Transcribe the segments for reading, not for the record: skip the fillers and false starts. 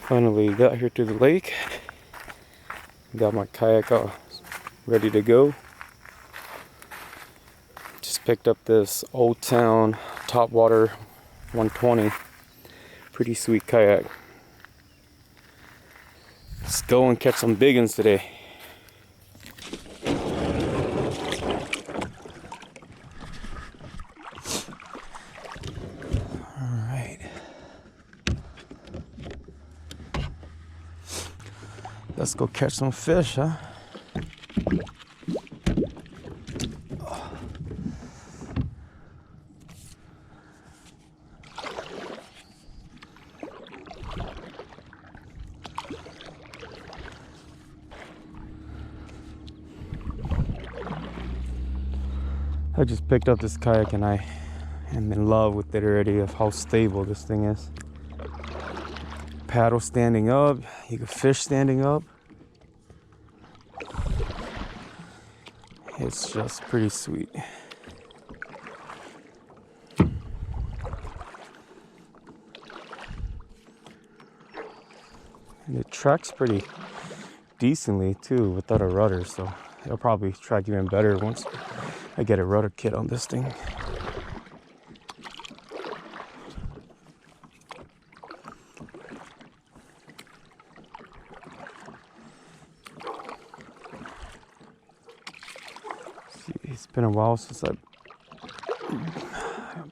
Finally got here to the lake. Got my kayak all ready to go. Just picked up this Old Town Topwater 120. Pretty sweet kayak. Let's go and catch some big ones today. Alright. Let's go catch some fish, huh? I just picked up this kayak and I am in love with it already of how stable this thing is. Paddle standing up, you can fish standing up. It's just pretty sweet. And it tracks pretty decently too without a rudder, so it'll probably track even better once I get a rudder kit on this thing. See, it's been a while since I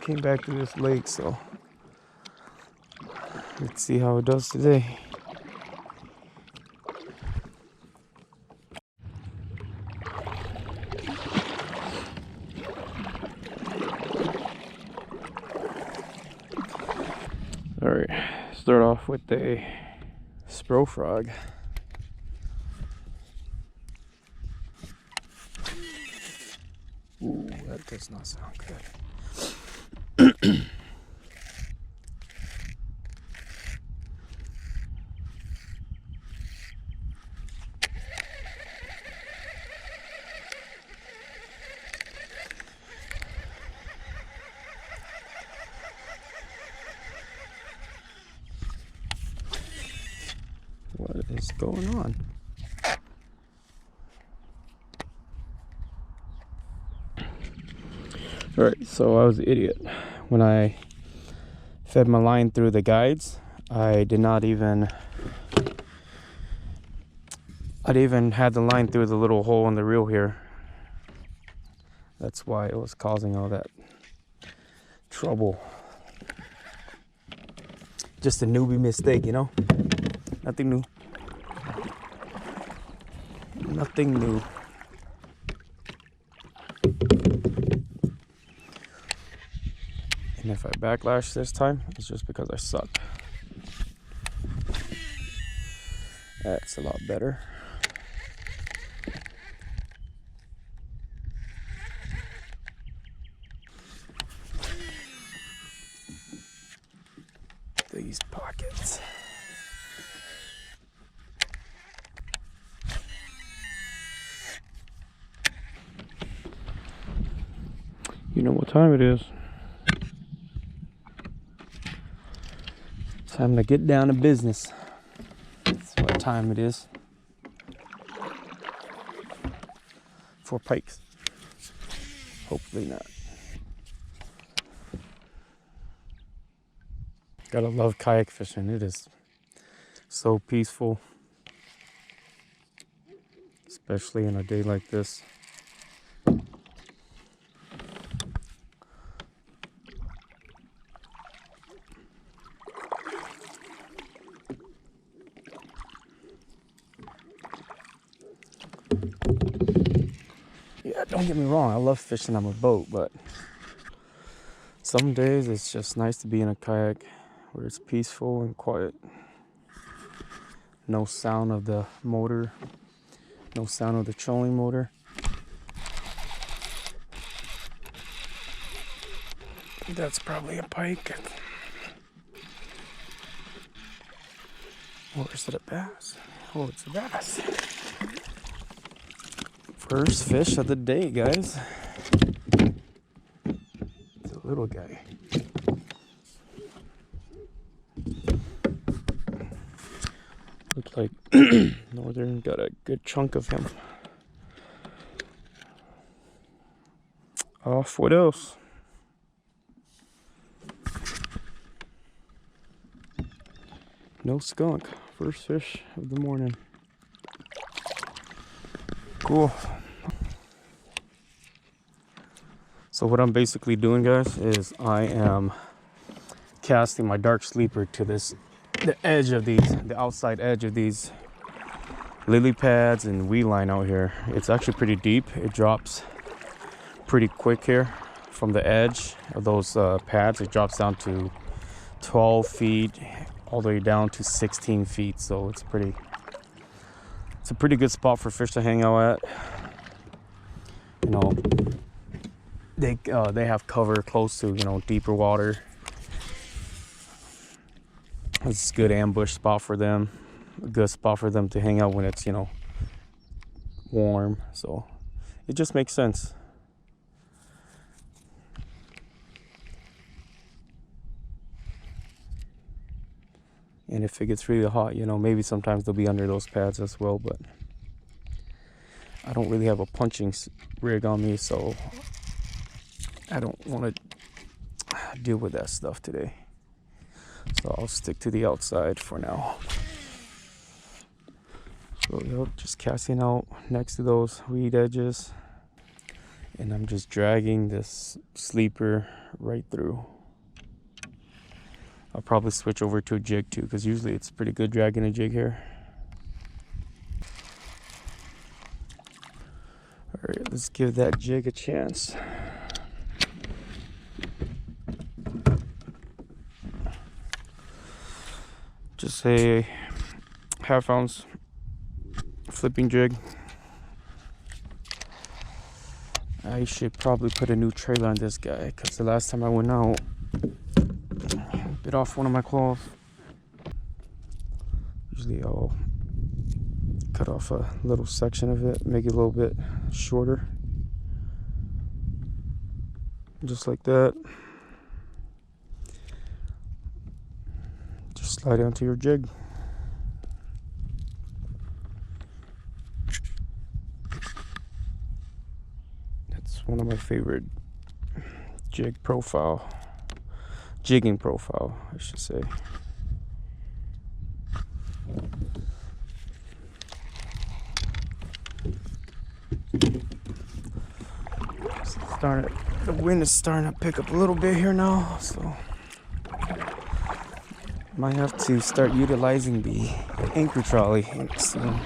came back to this lake, so let's see how it does today. All right, start off with the spro frog. Ooh, that does not sound good. What is going on? Alright, so I was an idiot. When I fed my line through the guides, I didn't even had the line through the little hole in the reel here. That's why it was causing all that trouble. Just a newbie mistake, you know? Nothing new. Nothing new. And if I backlash this time, it's just because I suck. That's a lot better. These pockets. You know what time it is. Time to get down to business. That's what time it is. For pikes. Hopefully not. Gotta love kayak fishing. It is so peaceful. Especially in a day like this. Yeah, don't get me wrong, I love fishing on a boat, but some days it's just nice to be in a kayak where it's peaceful and quiet. No sound of the motor, no sound of the trolling motor. That's probably a pike. Or is it a bass? Oh, it's a bass. First fish of the day, guys. It's a little guy. Looks like Northern got a good chunk of him. Off, what else? No skunk. First fish of the morning. Cool. So what I'm basically doing, guys, is I am casting my dark sleeper to the edge of these, the outside edge of these lily pads and weed line out here. It's actually pretty deep. It drops pretty quick here from the edge of those pads. It drops down to 12 feet all the way down to 16 feet. So it's a pretty good spot for fish to hang out at. You know, they have cover close to, you know, deeper water. It's a good ambush spot for them. A good spot for them to hang out when it's, you know, warm. So it just makes sense. And if it gets really hot, you know, maybe sometimes they'll be under those pads as well, but I don't really have a punching rig on me, so I don't want to deal with that stuff today. So I'll stick to the outside for now. So yep, just casting out next to those weed edges, and I'm just dragging this sleeper right through. I'll probably switch over to a jig too, because usually it's pretty good dragging a jig here. All right, let's give that jig a chance. Just a half-ounce flipping jig. I should probably put a new trailer on this guy, because the last time I went out, bit off one of my claws. Usually I'll cut off a little section of it, make it a little bit shorter. Just like that. Just slide it onto your jig. That's one of my favorite jigging profile, I should say. The wind is starting to pick up a little bit here now, so might have to start utilizing the anchor trolley soon.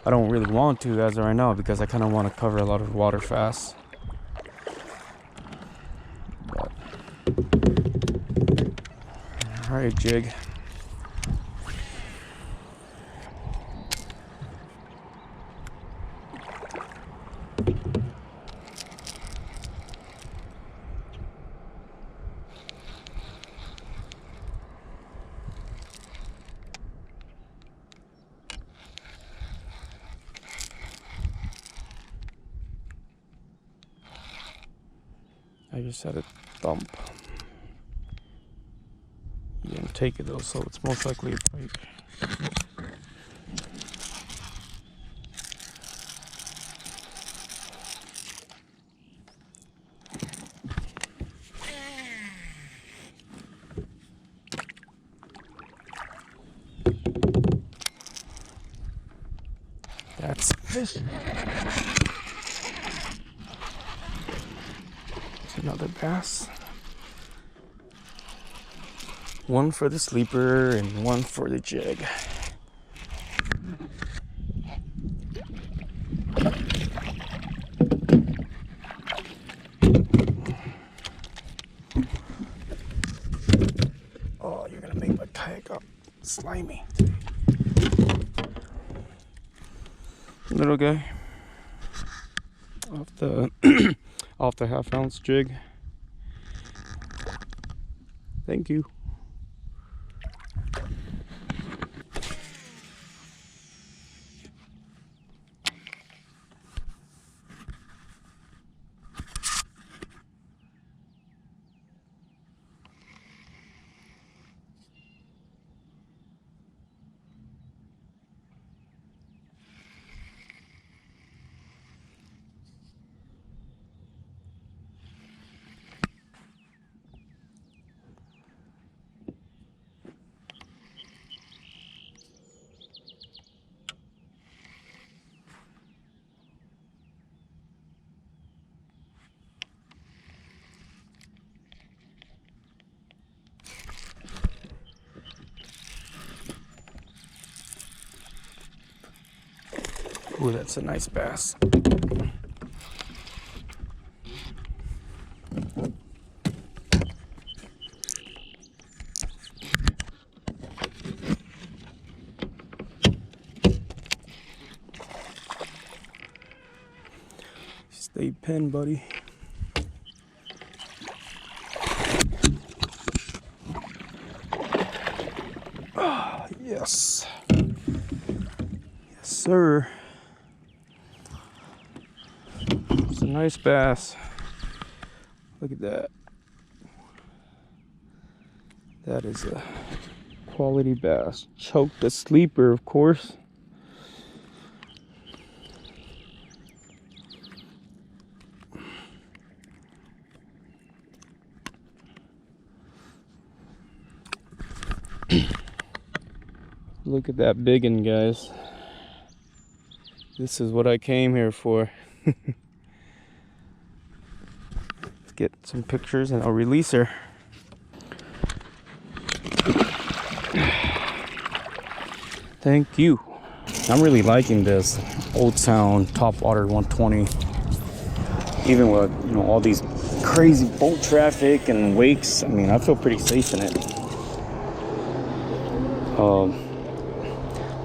I don't really want to as of right now because I kind of want to cover a lot of water fast. But, all right, jig. I just had a thump. You didn't take it though, so it's most likely a pike. That's fish. Another bass. One for the sleeper and one for the jig. Oh, you're gonna make my kayak up slimy. Little guy. Off the off the half-ounce jig. Thank you. Ooh, that's a nice bass. Stay pinned, buddy. Ah, yes. Yes, sir. It's a nice bass. Look at that. That is a quality bass. Choked the sleeper, of course. Look at that biggin, guys. This is what I came here for. Let's get some pictures and I'll release her. Thank you. I'm really liking this Old Town Topwater 120. Even with, you know, all these crazy boat traffic and wakes, I mean, I feel pretty safe in it.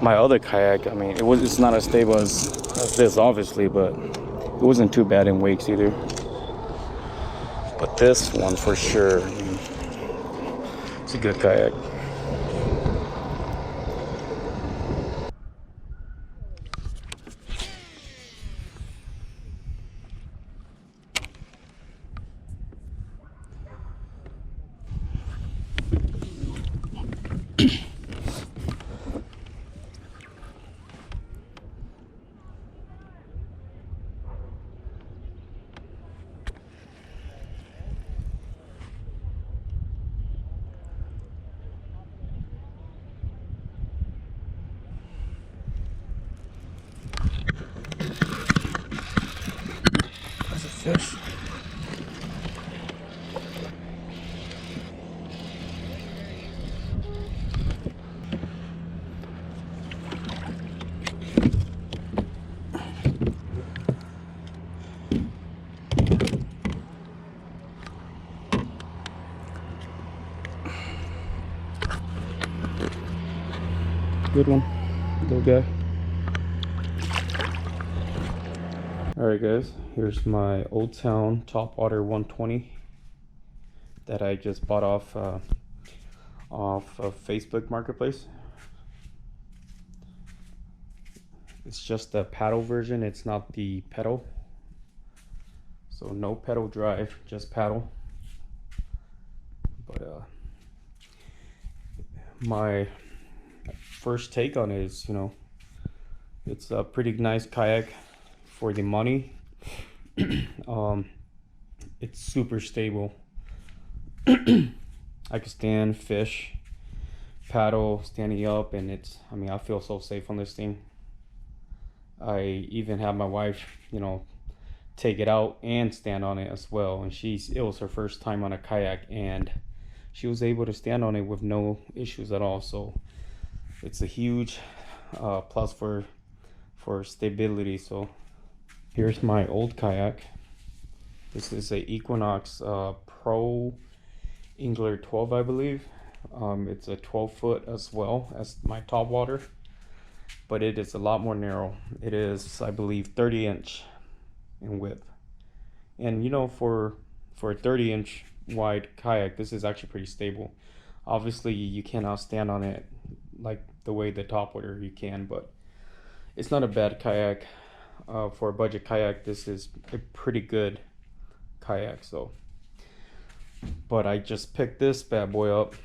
My other kayak, I mean, it's not as stable as this, obviously, but it wasn't too bad in wakes either. But this one for sure, I mean, it's a good kayak. There's a fish. Good one, little guy. Alright guys, here's my Old Town Topwater 120 that I just bought off of Facebook Marketplace. It's just the paddle version, it's not the pedal. So no pedal drive, just paddle. But my first take on it is, you know, it's a pretty nice kayak for the money. It's super stable. I can stand, fish, paddle, standing up, and it's, I mean, I feel so safe on this thing. I even had my wife, you know, take it out and stand on it as well, and it was her first time on a kayak, and she was able to stand on it with no issues at all. So it's a huge plus for stability. So here's my old kayak. This is a Equinox Pro Angler 12, I believe. It's a 12-foot as well as my Topwater, but it is a lot more narrow. It is, I believe, 30-inch in width. And you know, for a 30-inch wide kayak, this is actually pretty stable. Obviously, you cannot stand on it like the way the Topwater you can, but it's not a bad kayak. For a budget kayak, this is a pretty good kayak. So, but I just picked this bad boy up,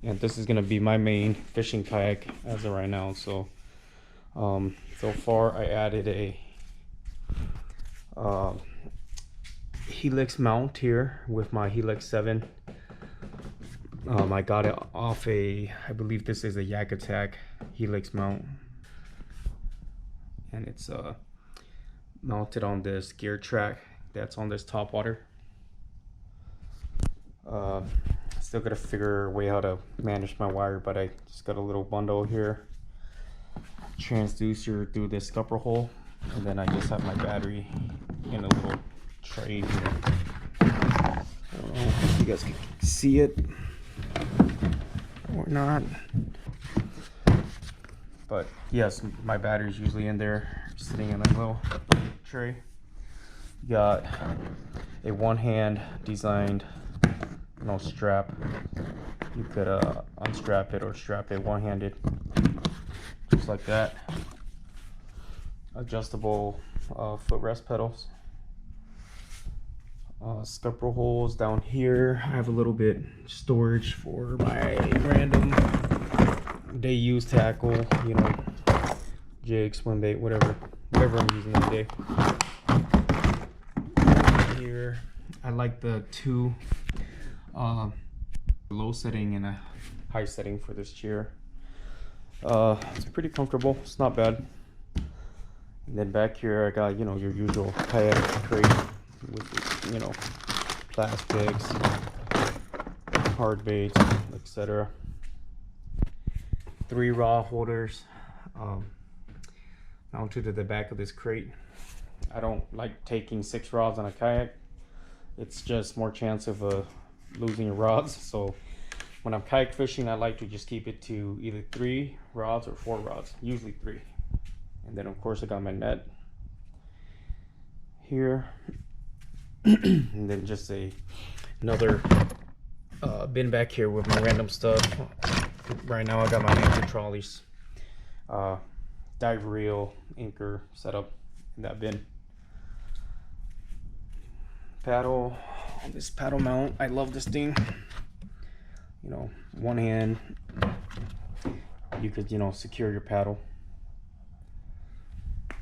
and this is gonna be my main fishing kayak as of right now. So so far I added a Helix mount here with my Helix 7. I got it off I believe this is a Yak Attack Helix mount, and it's mounted on this gear track that's on this Topwater. Still gotta figure a way how to manage my wire, but I just got a little bundle here. transducer through this scupper hole, and then I just have my battery in a little tray here. I don't know if you guys can see it or not, but yes, my battery's usually in there, sitting in a little tray. Got a one-hand designed, strap. You could unstrap it or strap it one-handed, just like that. Adjustable footrest pedals. Scupper holes down here. I have a little bit storage for my random day use tackle, jig, swim bait, whatever I'm using that day. Here, I like the two low setting and a high setting for this chair. It's pretty comfortable. It's not bad. And then back here, I got your usual kayak crate with plastics, hard baits, etc. 3 rod holders mounted to the back of this crate. I don't like taking 6 rods on a kayak. It's just more chance of losing your rods. So when I'm kayak fishing, I like to just keep it to either 3 rods or 4 rods, usually 3. And then of course I got my net here. And then just another bin back here with my random stuff. Right now I got my anchor trolleys, dive reel, anchor set up in that bin. Paddle on this paddle mount. I love this thing. One hand, you could secure your paddle.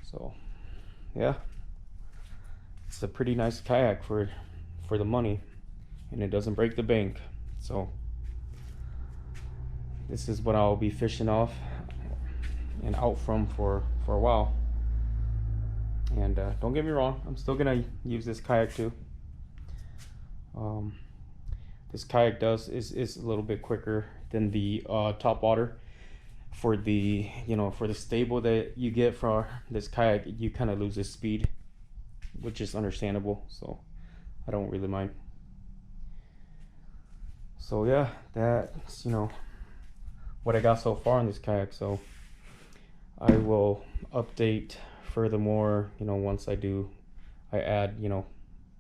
So yeah, it's a pretty nice kayak for the money, and it doesn't break the bank. So this is what I'll be fishing off and out from for a while. And don't get me wrong, I'm still gonna use this kayak too. This kayak is a little bit quicker than the Topwater. For the for the stable that you get for this kayak, you kind of lose the speed, which is understandable, so I don't really mind. So yeah, that's what I got so far on this kayak. So I will update furthermore once I add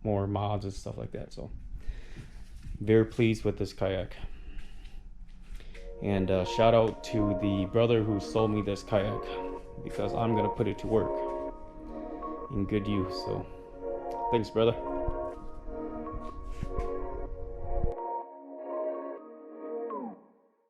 more mods and stuff like that. So very pleased with this kayak. And shout out to the brother who sold me this kayak, because I'm gonna put it to work in good use. So thanks, brother.